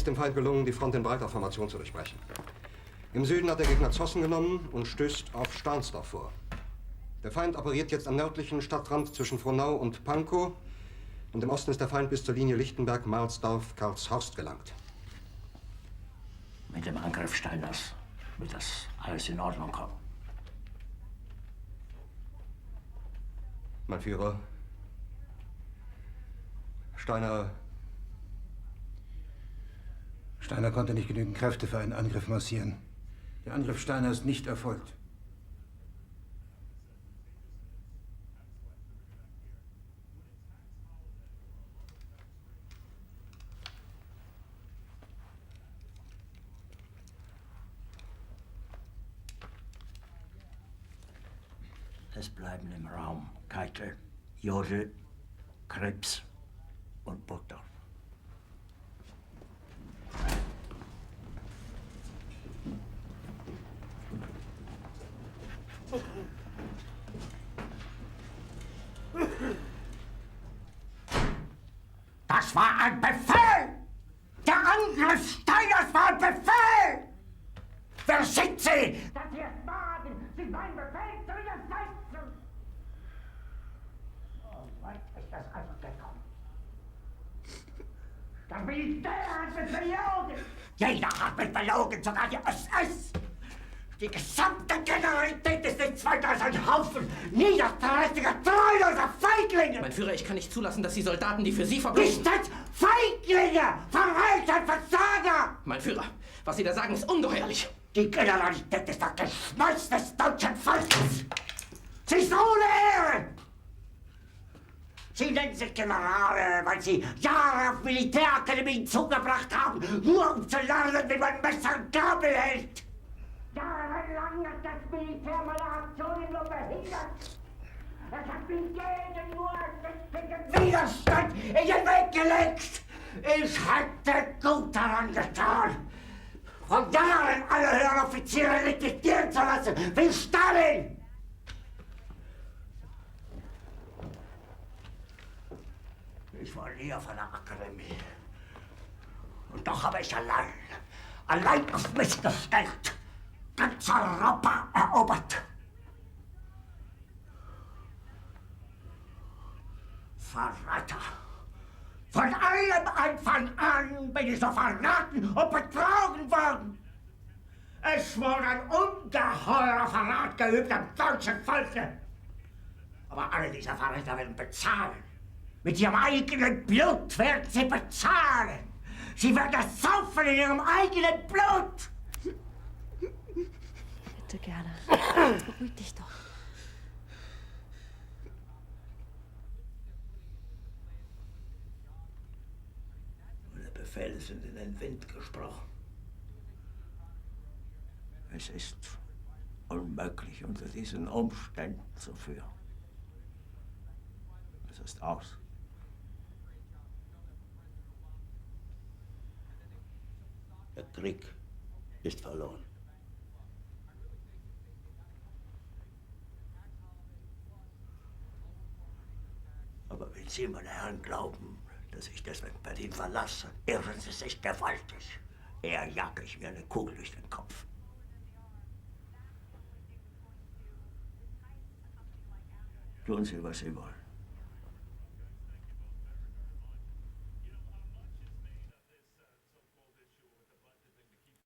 ist dem Feind gelungen, die Front in breiter Formation zu durchbrechen. Im Süden hat der Gegner Zossen genommen und stößt auf Stahnsdorf vor. Der Feind operiert jetzt am nördlichen Stadtrand zwischen Frohnau und Pankow. Und im Osten ist der Feind bis zur Linie Lichtenberg-Marsdorf-Karlshorst gelangt. Mit dem Angriff Steiners wird das alles in Ordnung kommen. Mein Führer, Steiner konnte nicht genügend Kräfte für einen Angriff massieren. Der Angriff Steiner ist nicht erfolgt. Es bleiben im Raum Keitel, Jodl, Krebs und Burgdorf. Das war ein Befehl! Der Angriff Steiners war ein Befehl! Wer sind Sie? Dass Sie es wagen, sich meinen Befehl zu widersetzen! So weit ist das also gekommen. Das Militär hat mich belogen! Jeder hat mich belogen, sogar die SS! Die gesamte Generalität ist nichts weiter als ein Haufen niederträchtiger, treuloser Feiglinge! Mein Führer, ich kann nicht zulassen, dass die Soldaten, die für Sie verbringen... Nicht als Feiglinge! Verräter, Versager! Mein Führer, was Sie da sagen, ist ungeheuerlich. Die Generalität ist das Geschmeiß des deutschen Volkes! Sie ist ohne Ehre! Sie nennen sich Generale, weil Sie Jahre auf Militärakademien zugebracht haben, nur um zu lernen, wie man Messer und Gabel hält! Jahrelang hat das Militär meine Aktionen nur behindert. Es hat mich jeden nur richtigen Widerstand in den Weg gelegt. Ich hätte gut daran getan, von Jahren alle höheren Offiziere liquidieren zu lassen, wie Stalin. Ich war nie auf einer Akademie. Und doch habe ich allein auf mich gestellt, ganz Europa erobert. Verräter! Von allem Anfang an bin ich so verraten und betrogen worden. Es wurde ein ungeheurer Verrat geübt am deutschen Volke. Aber alle diese Verräter werden bezahlen. Mit ihrem eigenen Blut werden sie bezahlen. Sie werden das saufen in ihrem eigenen Blut. Bitte gerne. Beruhig dich doch. Meine Befehle sind in den Wind gesprochen. Es ist unmöglich, unter diesen Umständen zu führen. Es ist aus. Der Krieg ist verloren. Aber wenn Sie, meine Herren, glauben, dass ich deswegen Berlin verlasse, irren Sie sich gewaltig. Eher jage ich mir eine Kugel durch den Kopf. Tun Sie, was Sie wollen.